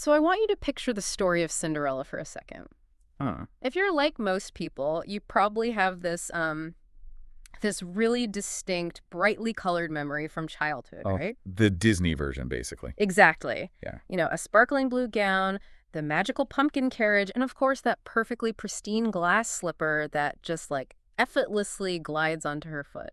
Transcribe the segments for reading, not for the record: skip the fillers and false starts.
So I want you to picture the story of Cinderella for a second. Huh. If you're like most people, you probably have this really distinct, brightly colored memory from childhood, Oh, right? the Disney version, basically. Exactly. Yeah. You know, a sparkling blue gown, the magical pumpkin carriage, and of course that perfectly pristine glass slipper that just like effortlessly glides onto her foot.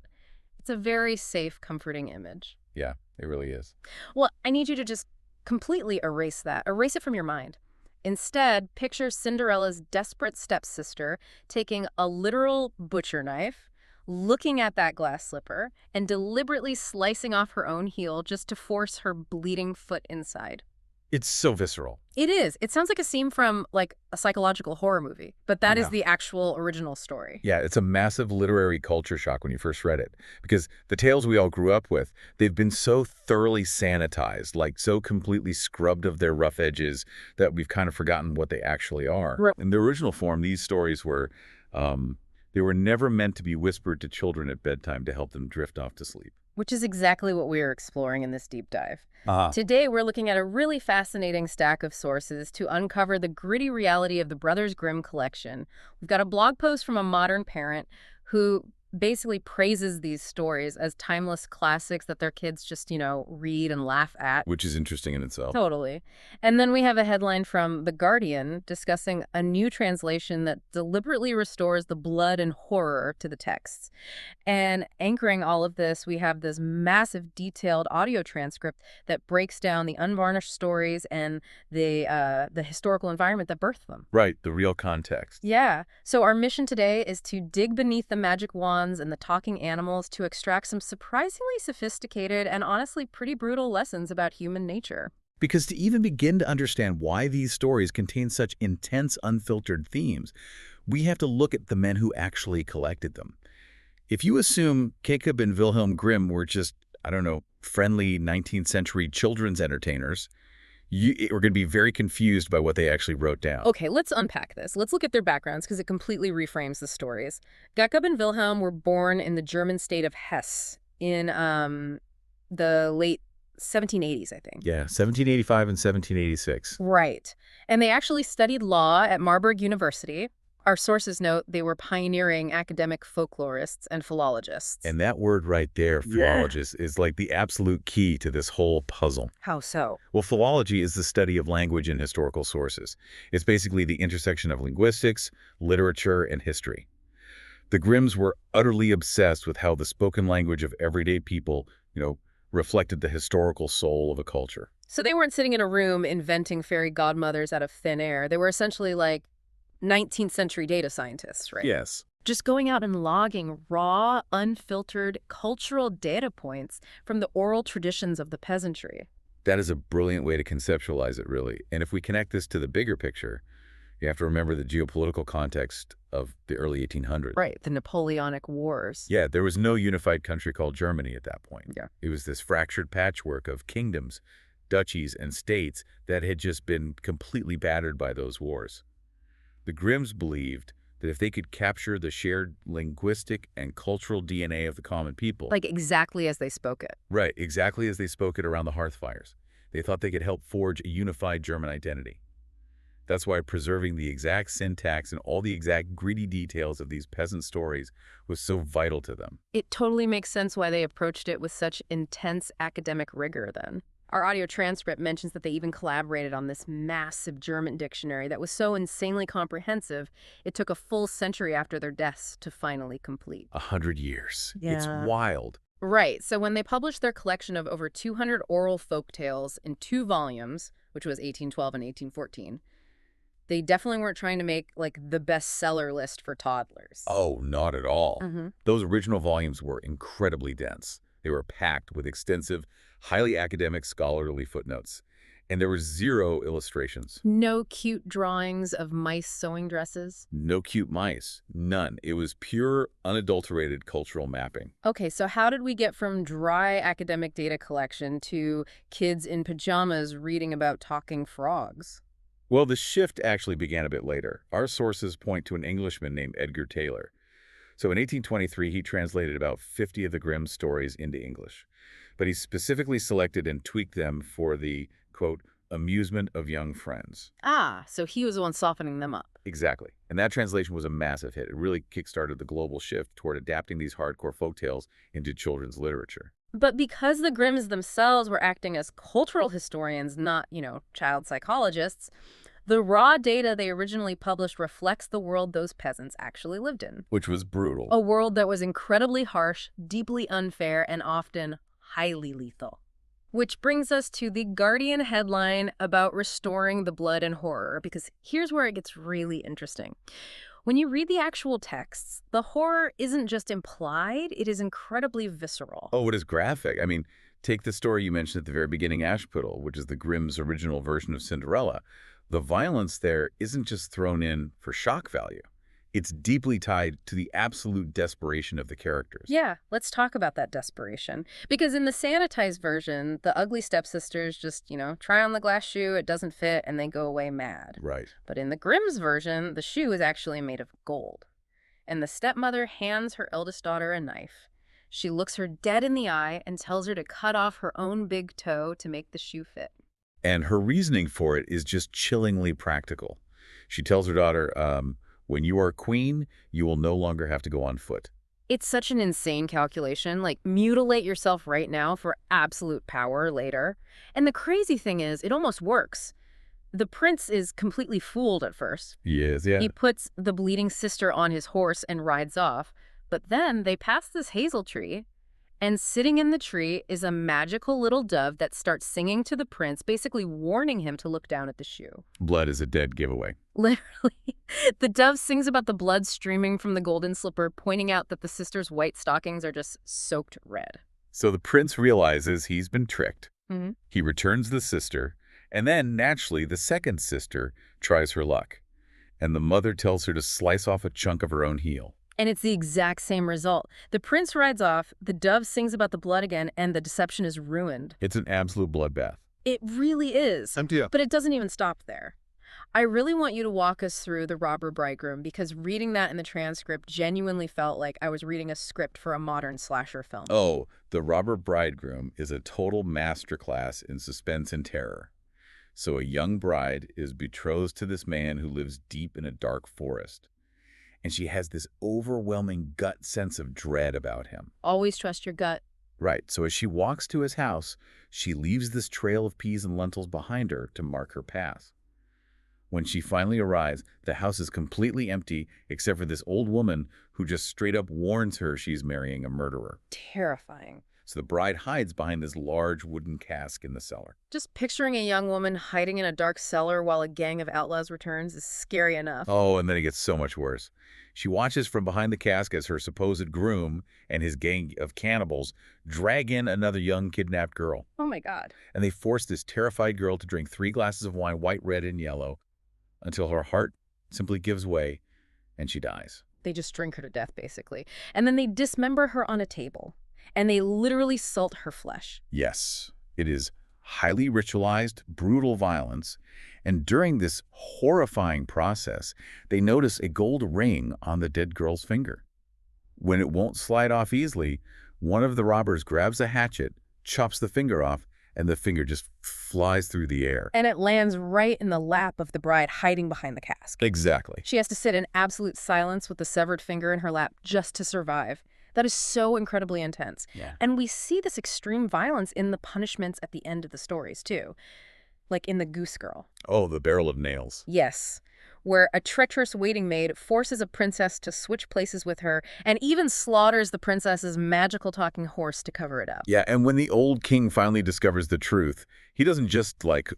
It's a very safe, comforting image. Yeah, it really is. Well, I need you to just completely erase that. Erase it from your mind. Instead, picture Cinderella's desperate stepsister taking a literal butcher knife, looking at that glass slipper, and deliberately slicing off her own heel just to force her bleeding foot inside. It's so visceral. It is. It sounds like a scene from, like, a psychological horror movie, but that is the actual original story. Yeah, it's a massive literary culture shock when you first read it, because the tales we all grew up with, they've been so thoroughly sanitized, like so completely scrubbed of their rough edges that we've kind of forgotten what they actually are. Right. In the original form, these stories were, they were never meant to be whispered to children at bedtime to help them drift off to sleep. Which is exactly what we are exploring in this deep dive. Ah. Today, we're looking at a really fascinating stack of sources to uncover the gritty reality of the Brothers Grimm collection. We've got a blog post from a modern parent who basically praises these stories as timeless classics that their kids just, read and laugh at. Which is interesting in itself. Totally. And then we have a headline from The Guardian discussing a new translation that deliberately restores the blood and horror to the texts. And anchoring all of this, we have this massive detailed audio transcript that breaks down the unvarnished stories and the historical environment that birthed them. Right, the real context. Yeah. So our mission today is to dig beneath the magic wands and the talking animals to extract some surprisingly sophisticated and honestly pretty brutal lessons about human nature. Because to even begin to understand why these stories contain such intense, unfiltered themes, we have to look at the men who actually collected them. If you assume Jacob and Wilhelm Grimm were just, friendly 19th century children's entertainers, we're going to be very confused by what they actually wrote down. Okay, let's unpack this. Let's look at their backgrounds because it completely reframes the stories. Jacob and Wilhelm were born in the German state of Hesse in the late 1780s, I think. Yeah, 1785 and 1786. Right. And they actually studied law at Marburg University. Our sources note they were pioneering academic folklorists and philologists. And that word right there, philologist, is like the absolute key to this whole puzzle. How so? Well, philology is the study of language and historical sources. It's basically the intersection of linguistics, literature, and history. The Grimms were utterly obsessed with how the spoken language of everyday people, reflected the historical soul of a culture. So they weren't sitting in a room inventing fairy godmothers out of thin air. They were essentially like 19th century data scientists, right? Yes. Just going out and logging raw, unfiltered cultural data points from the oral traditions of the peasantry. That is a brilliant way to conceptualize it, really. And if we connect this to the bigger picture, you have to remember the geopolitical context of the early 1800s. Right, the Napoleonic Wars. Yeah, there was no unified country called Germany at that point. Yeah. It was this fractured patchwork of kingdoms, duchies, and states that had just been completely battered by those wars. The Grimms believed that if they could capture the shared linguistic and cultural DNA of the common people— Like exactly as they spoke it. Right, exactly as they spoke it around the hearth fires. They thought they could help forge a unified German identity. That's why preserving the exact syntax and all the exact gritty details of these peasant stories was so vital to them. It totally makes sense why they approached it with such intense academic rigor then. Our audio transcript mentions that they even collaborated on this massive German dictionary that was so insanely comprehensive, it took a full century after their deaths to finally complete. 100 years. Yeah. It's wild. Right, so when they published their collection of over 200 oral folk tales in 2 volumes, which was 1812 and 1814, they definitely weren't trying to make, like, the bestseller list for toddlers. Oh, not at all. Mm-hmm. Those original volumes were incredibly dense. They were packed with extensive, highly academic scholarly footnotes. And there were 0 illustrations. No cute drawings of mice sewing dresses? No cute mice. None. It was pure, unadulterated cultural mapping. Okay, so how did we get from dry academic data collection to kids in pajamas reading about talking frogs? Well, the shift actually began a bit later. Our sources point to an Englishman named Edgar Taylor. So in 1823, he translated about 50 of the Grimm stories into English. But he specifically selected and tweaked them for the, quote, amusement of young friends. Ah, so he was the one softening them up. Exactly. And that translation was a massive hit. It really kickstarted the global shift toward adapting these hardcore folktales into children's literature. But because the Grimms themselves were acting as cultural historians, not, child psychologists, the raw data they originally published reflects the world those peasants actually lived in. Which was brutal. A world that was incredibly harsh, deeply unfair, and often highly lethal. Which brings us to the Guardian headline about restoring the blood and horror, because here's where it gets really interesting. When you read the actual texts, the horror isn't just implied, it is incredibly visceral. Oh, it is graphic. I mean, take the story you mentioned at the very beginning, Ashputtel, which is the Grimm's original version of Cinderella. The violence there isn't just thrown in for shock value. It's deeply tied to the absolute desperation of the characters. Yeah, let's talk about that desperation. Because in the sanitized version, the ugly stepsisters just, try on the glass shoe, it doesn't fit, and they go away mad. Right. But in the Grimm's version, the shoe is actually made of gold. And the stepmother hands her eldest daughter a knife. She looks her dead in the eye and tells her to cut off her own big toe to make the shoe fit. And her reasoning for it is just chillingly practical. She tells her daughter, when you are queen, you will no longer have to go on foot. It's such an insane calculation, like mutilate yourself right now for absolute power later. And the crazy thing is, it almost works. The prince is completely fooled at first. Yes, yeah. He puts the bleeding sister on his horse and rides off. But then they pass this hazel tree, and sitting in the tree is a magical little dove that starts singing to the prince, basically warning him to look down at the shoe. Blood is a dead giveaway. Literally. The dove sings about the blood streaming from the golden slipper, pointing out that the sister's white stockings are just soaked red. So the prince realizes he's been tricked. Mm-hmm. He returns the sister, and then, naturally, the second sister tries her luck. And the mother tells her to slice off a chunk of her own heel. And it's the exact same result. The prince rides off, the dove sings about the blood again, and the deception is ruined. It's an absolute bloodbath. It really is. Empty up. But it doesn't even stop there. I really want you to walk us through the robber bridegroom, because reading that in the transcript genuinely felt like I was reading a script for a modern slasher film. Oh, the robber bridegroom is a total masterclass in suspense and terror. So a young bride is betrothed to this man who lives deep in a dark forest. And she has this overwhelming gut sense of dread about him. Always trust your gut. Right. So as she walks to his house, she leaves this trail of peas and lentils behind her to mark her path. When she finally arrives, the house is completely empty except for this old woman who just straight up warns her she's marrying a murderer. Terrifying. So the bride hides behind this large wooden cask in the cellar. Just picturing a young woman hiding in a dark cellar while a gang of outlaws returns is scary enough. Oh, and then it gets so much worse. She watches from behind the cask as her supposed groom and his gang of cannibals drag in another young kidnapped girl. Oh my God. And they force this terrified girl to drink 3 glasses of wine, white, red, and yellow, until her heart simply gives way and she dies. They just drink her to death, basically. And then they dismember her on a table. And they literally salt her flesh. Yes, it is highly ritualized, brutal violence. And during this horrifying process, they notice a gold ring on the dead girl's finger. When it won't slide off easily, one of the robbers grabs a hatchet, chops the finger off, and the finger just flies through the air. And it lands right in the lap of the bride hiding behind the cask. Exactly. She has to sit in absolute silence with the severed finger in her lap just to survive. That is so incredibly intense. Yeah. And we see this extreme violence in the punishments at the end of the stories, too. Like in The Goose Girl. Oh, the barrel of nails. Yes. Where a treacherous waiting maid forces a princess to switch places with her and even slaughters the princess's magical talking horse to cover it up. Yeah, and when the old king finally discovers the truth, he doesn't just,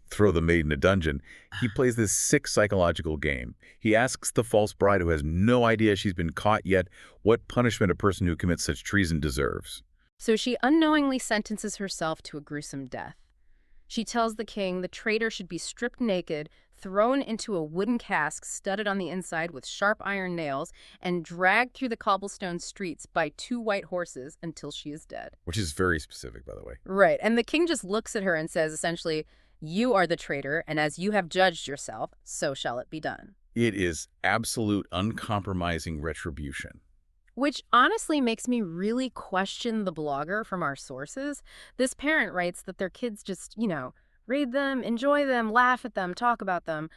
throw the maid in a dungeon. He plays this sick psychological game. He asks the false bride, who has no idea she's been caught yet, what punishment a person who commits such treason deserves. So she unknowingly sentences herself to a gruesome death. She tells the king the traitor should be stripped naked, thrown into a wooden cask studded on the inside with sharp iron nails, and dragged through the cobblestone streets by 2 white horses until she is dead. Which is very specific, by the way. Right, and the king just looks at her and says, essentially, you are the traitor, and as you have judged yourself, so shall it be done. It is absolute, uncompromising retribution. Which honestly makes me really question the blogger from our sources. This parent writes that their kids just, Read them, enjoy them, laugh at them, talk about them.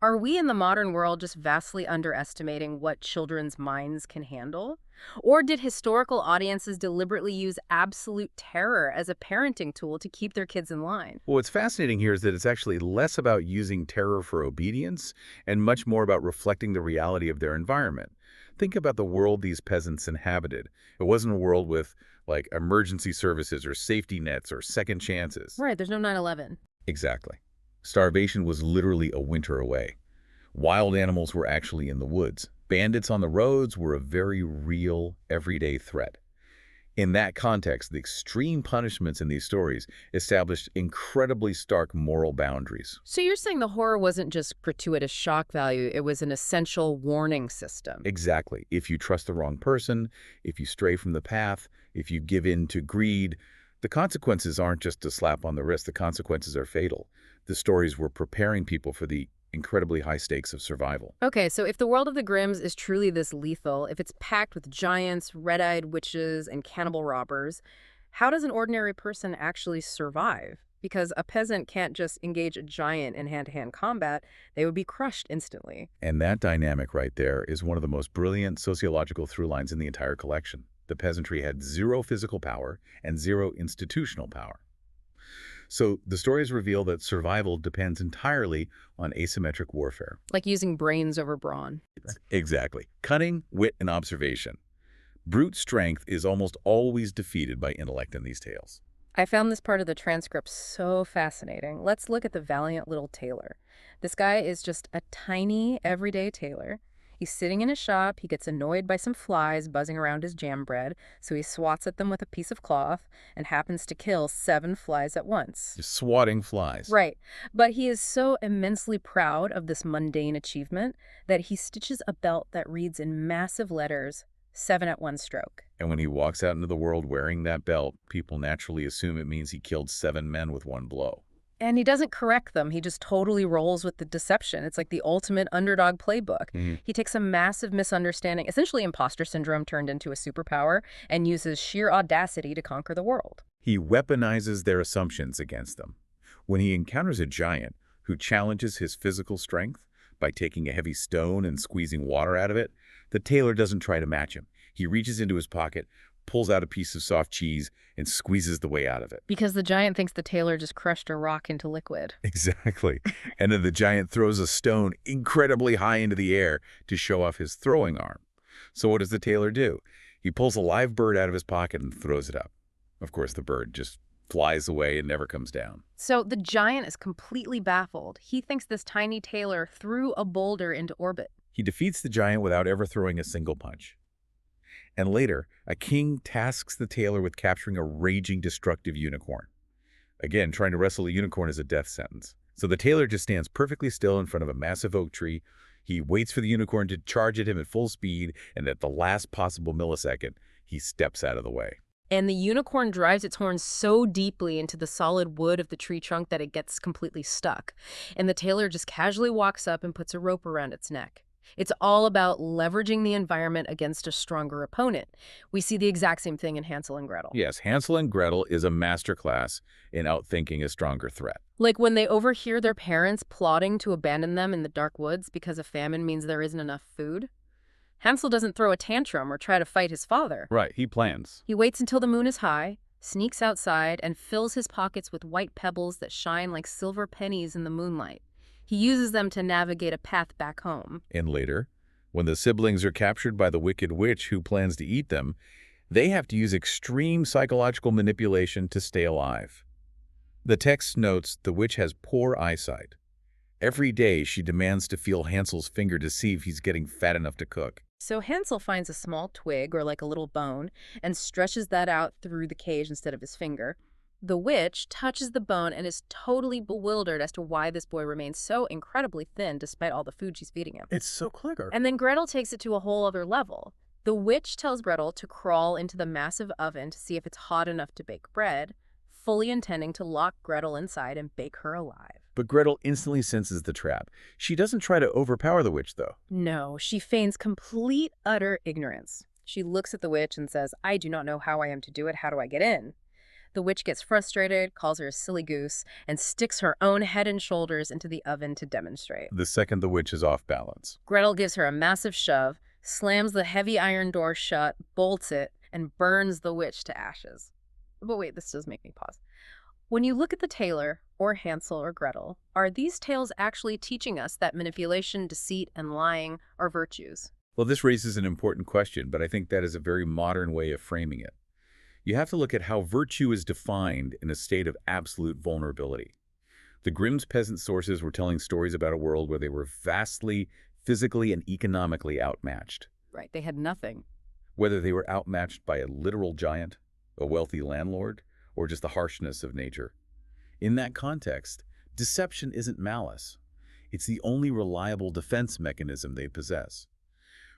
Are we in the modern world just vastly underestimating what children's minds can handle? Or did historical audiences deliberately use absolute terror as a parenting tool to keep their kids in line? Well, what's fascinating here is that it's actually less about using terror for obedience and much more about reflecting the reality of their environment. Think about the world these peasants inhabited. It wasn't a world with, like, emergency services or safety nets or second chances. Right, there's no 9/11. Exactly. Starvation was literally a winter away. Wild animals were actually in the woods. Bandits on the roads were a very real, everyday threat. In that context, the extreme punishments in these stories established incredibly stark moral boundaries. So you're saying the horror wasn't just gratuitous shock value, it was an essential warning system. Exactly. If you trust the wrong person, if you stray from the path, if you give in to greed, the consequences aren't just a slap on the wrist. The consequences are fatal. The stories were preparing people for the incredibly high stakes of survival. Okay, so if the world of the Grimms is truly this lethal, if it's packed with giants, red-eyed witches, and cannibal robbers, how does an ordinary person actually survive? Because a peasant can't just engage a giant in hand-to-hand combat, they would be crushed instantly. And that dynamic right there is one of the most brilliant sociological through lines in the entire collection. The peasantry had zero physical power and zero institutional power. So the stories reveal that survival depends entirely on asymmetric warfare. Like using brains over brawn. Exactly. Cunning, wit, and observation. Brute strength is almost always defeated by intellect in these tales. I found this part of the transcript so fascinating. Let's look at the valiant little tailor. This guy is just a tiny, everyday tailor. He's sitting in his shop, he gets annoyed by some flies buzzing around his jam bread, so he swats at them with a piece of cloth and happens to kill 7 flies at once. Just swatting flies. Right, but he is so immensely proud of this mundane achievement that he stitches a belt that reads in massive letters, 7 at one stroke. And when he walks out into the world wearing that belt, people naturally assume it means he killed 7 men with one blow. And he doesn't correct them. He just totally rolls with the deception. It's like the ultimate underdog playbook. He takes a massive misunderstanding, essentially imposter syndrome turned into a superpower, and uses sheer audacity to conquer the world. He weaponizes their assumptions against them. When he encounters a giant who challenges his physical strength by taking a heavy stone and squeezing water out of it, the tailor doesn't try to match him. He reaches into his pocket, pulls out a piece of soft cheese, and squeezes the way out of it. Because the giant thinks the tailor just crushed a rock into liquid. Exactly. And then the giant throws a stone incredibly high into the air to show off his throwing arm. So what does the tailor do? He pulls a live bird out of his pocket and throws it up. Of course, the bird just flies away and never comes down. So the giant is completely baffled. He thinks this tiny tailor threw a boulder into orbit. He defeats the giant without ever throwing a single punch. And later, a king tasks the tailor with capturing a raging, destructive unicorn. Again, trying to wrestle a unicorn is a death sentence. So the tailor just stands perfectly still in front of a massive oak tree. He waits for the unicorn to charge at him at full speed, and at the last possible millisecond, he steps out of the way. And the unicorn drives its horns so deeply into the solid wood of the tree trunk that it gets completely stuck. And the tailor just casually walks up and puts a rope around its neck. It's all about leveraging the environment against a stronger opponent. We see the exact same thing in Hansel and Gretel. Yes, Hansel and Gretel is a masterclass in outthinking a stronger threat. Like when they overhear their parents plotting to abandon them in the dark woods because a famine means there isn't enough food. Hansel doesn't throw a tantrum or try to fight his father. Right, he plans. He waits until the moon is high, sneaks outside, and fills his pockets with white pebbles that shine like silver pennies in the moonlight. He uses them to navigate a path back home. And later, when the siblings are captured by the wicked witch who plans to eat them, they have to use extreme psychological manipulation to stay alive. The text notes the witch has poor eyesight. Every day, she demands to feel Hansel's finger to see if he's getting fat enough to cook. So Hansel finds a small twig or like a little bone and stretches that out through the cage instead of his finger. The witch touches the bone and is totally bewildered as to why this boy remains so incredibly thin despite all the food she's feeding him. It's so clever. And then Gretel takes it to a whole other level. The witch tells Gretel to crawl into the massive oven to see if it's hot enough to bake bread, fully intending to lock Gretel inside and bake her alive. But Gretel instantly senses the trap. She doesn't try to overpower the witch, though. No, she feigns complete, utter ignorance. She looks at the witch and says, "I do not know how I am to do it. How do I get in?" The witch gets frustrated, calls her a silly goose, and sticks her own head and shoulders into the oven to demonstrate. The second the witch is off balance. Gretel gives her a massive shove, slams the heavy iron door shut, bolts it, and burns the witch to ashes. But wait, this does make me pause. When you look at the tailor, or Hansel or Gretel, are these tales actually teaching us that manipulation, deceit, and lying are virtues? Well, this raises an important question, but I think that is a very modern way of framing it. You have to look at how virtue is defined in a state of absolute vulnerability. The Grimm's peasant sources were telling stories about a world where they were vastly, physically and economically outmatched. Right, they had nothing. Whether they were outmatched by a literal giant, a wealthy landlord, or just the harshness of nature. In that context, deception isn't malice. It's the only reliable defense mechanism they possess.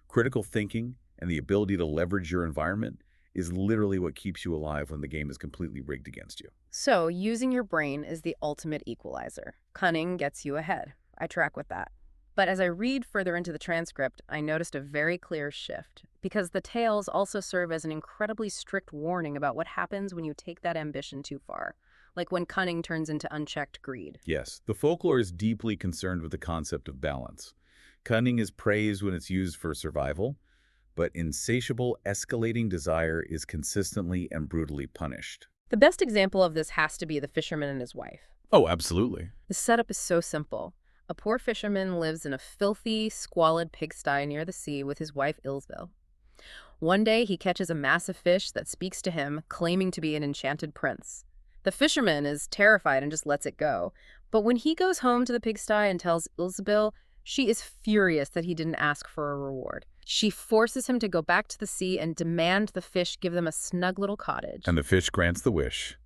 Critical thinking and the ability to leverage your environment is literally what keeps you alive when the game is completely rigged against you. So, using your brain is the ultimate equalizer. Cunning gets you ahead. I track with that. But as I read further into the transcript, I noticed a very clear shift, because the tales also serve as an incredibly strict warning about what happens when you take that ambition too far, like when cunning turns into unchecked greed. Yes, the folklore is deeply concerned with the concept of balance. Cunning is praised when it's used for survival, but insatiable, escalating desire is consistently and brutally punished. The best example of this has to be the fisherman and his wife. Oh, absolutely. The setup is so simple. A poor fisherman lives in a filthy, squalid pigsty near the sea with his wife Ilsebel. One day, he catches a massive fish that speaks to him, claiming to be an enchanted prince. The fisherman is terrified and just lets it go. But when he goes home to the pigsty and tells Ilsebel, she is furious that he didn't ask for a reward. She forces him to go back to the sea and demand the fish give them a snug little cottage. And the fish grants the wish.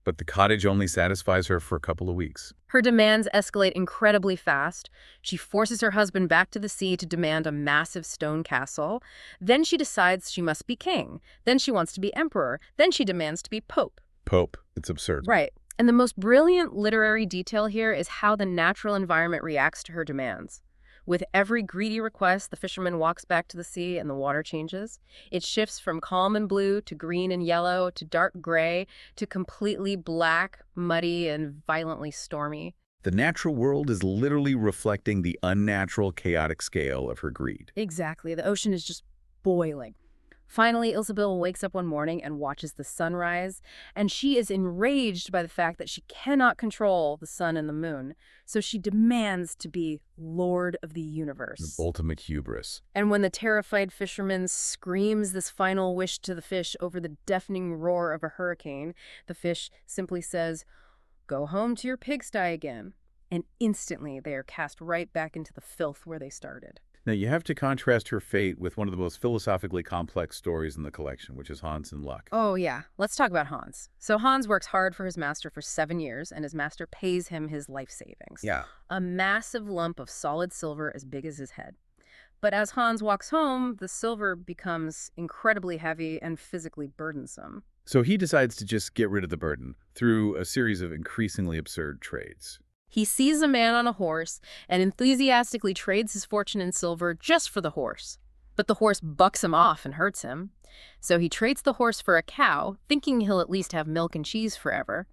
But the cottage only satisfies her for a couple of weeks. Her demands escalate incredibly fast. She forces her husband back to the sea to demand a massive stone castle. Then she decides she must be king. Then she wants to be emperor. Then she demands to be pope. Pope. It's absurd. Right. And the most brilliant literary detail here is how the natural environment reacts to her demands. With every greedy request, the fisherman walks back to the sea and the water changes. It shifts from calm and blue to green and yellow to dark gray to completely black, muddy, and violently stormy. The natural world is literally reflecting the unnatural, chaotic scale of her greed. Exactly. The ocean is just boiling. Finally, Ilsebel wakes up one morning and watches the sunrise, and she is enraged by the fact that she cannot control the sun and the moon, so she demands to be Lord of the universe. The ultimate hubris. And when the terrified fisherman screams this final wish to the fish over the deafening roar of a hurricane, the fish simply says, "Go home to your pigsty again." And instantly they are cast right back into the filth where they started. Now, you have to contrast her fate with one of the most philosophically complex stories in the collection, which is Hans and Luck. Oh, yeah. Let's talk about Hans. So Hans works hard for his master for 7 years, and his master pays him his life savings. Yeah. A massive lump of solid silver as big as his head. But as Hans walks home, the silver becomes incredibly heavy and physically burdensome. So he decides to just get rid of the burden through a series of increasingly absurd trades. He sees a man on a horse and enthusiastically trades his fortune in silver just for the horse. But the horse bucks him off and hurts him. So he trades the horse for a cow, thinking he'll at least have milk and cheese forever.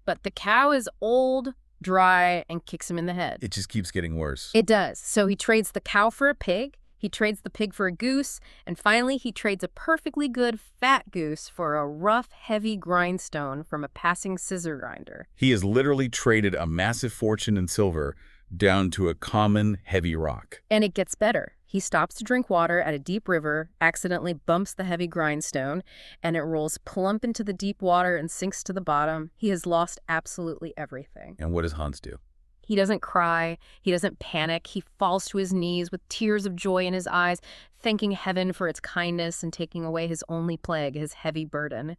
But the cow is old, dry, and kicks him in the head. It just keeps getting worse. It does. So he trades the cow for a pig, he trades the pig for a goose, and finally he trades a perfectly good fat goose for a rough, heavy grindstone from a passing scissor grinder. He has literally traded a massive fortune in silver down to a common, heavy rock. And it gets better. He stops to drink water at a deep river, accidentally bumps the heavy grindstone, and it rolls plump into the deep water and sinks to the bottom. He has lost absolutely everything. And what does Hans do? He doesn't cry. He doesn't panic. He falls to his knees with tears of joy in his eyes, thanking heaven for its kindness and taking away his only plague, his heavy burden.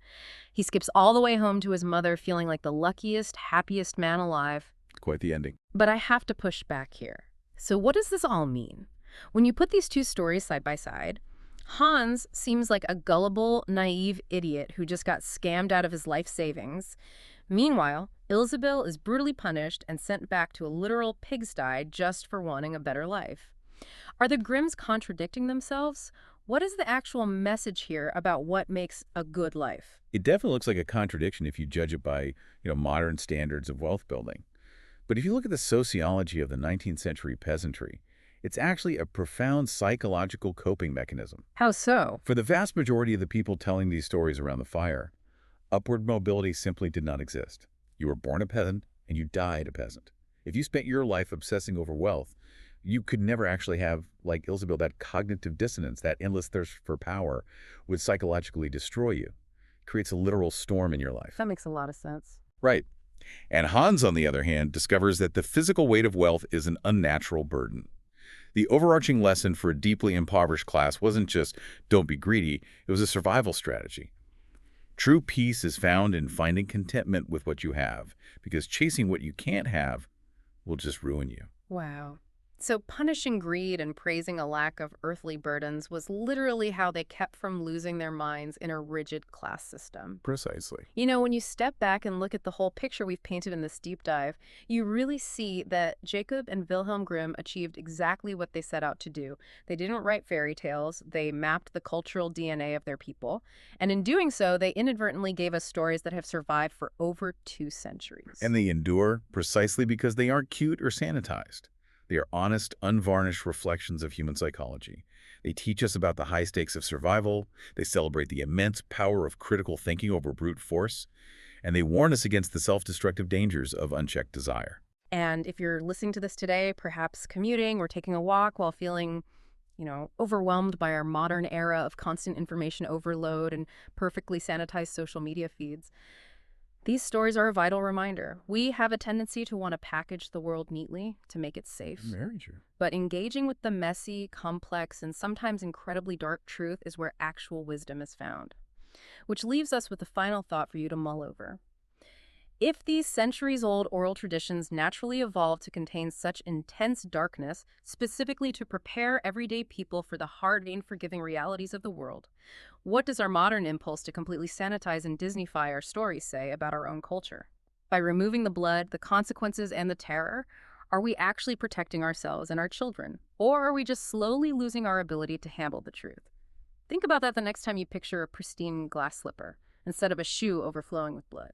He skips all the way home to his mother, feeling like the luckiest, happiest man alive. Quite the ending. But I have to push back here. So what does this all mean? When you put these two stories side by side, Hans seems like a gullible, naive idiot who just got scammed out of his life savings. Meanwhile, Ilsebel is brutally punished and sent back to a literal pigsty just for wanting a better life. Are the Grimms contradicting themselves? What is the actual message here about what makes a good life? It definitely looks like a contradiction if you judge it by, modern standards of wealth building. But if you look at the sociology of the 19th century peasantry, it's actually a profound psychological coping mechanism. How so? For the vast majority of the people telling these stories around the fire, upward mobility simply did not exist. You were born a peasant and you died a peasant. If you spent your life obsessing over wealth, you could never actually have, like Ilsabill, that cognitive dissonance, that endless thirst for power would psychologically destroy you. It creates a literal storm in your life. That makes a lot of sense. Right. And Hans, on the other hand, discovers that the physical weight of wealth is an unnatural burden. The overarching lesson for a deeply impoverished class wasn't just don't be greedy, it was a survival strategy. True peace is found in finding contentment with what you have, because chasing what you can't have will just ruin you. Wow. So punishing greed and praising a lack of earthly burdens was literally how they kept from losing their minds in a rigid class system. Precisely. When you step back and look at the whole picture we've painted in this deep dive, you really see that Jacob and Wilhelm Grimm achieved exactly what they set out to do. They didn't write fairy tales, they mapped the cultural DNA of their people, and in doing so, they inadvertently gave us stories that have survived for over 2 centuries. And they endure precisely because they aren't cute or sanitized. They are honest, unvarnished reflections of human psychology. They teach us about the high stakes of survival, they celebrate the immense power of critical thinking over brute force, and they warn us against the self-destructive dangers of unchecked desire. And if you're listening to this today, perhaps commuting or taking a walk while feeling, overwhelmed by our modern era of constant information overload and perfectly sanitized social media feeds, these stories are a vital reminder. We have a tendency to want to package the world neatly to make it safe. Very true. But engaging with the messy, complex, and sometimes incredibly dark truth is where actual wisdom is found. Which leaves us with a final thought for you to mull over. If these centuries-old oral traditions naturally evolved to contain such intense darkness, specifically to prepare everyday people for the hard and forgiving realities of the world, what does our modern impulse to completely sanitize and Disneyfy our stories say about our own culture? By removing the blood, the consequences, and the terror, are we actually protecting ourselves and our children? Or are we just slowly losing our ability to handle the truth? Think about that the next time you picture a pristine glass slipper instead of a shoe overflowing with blood.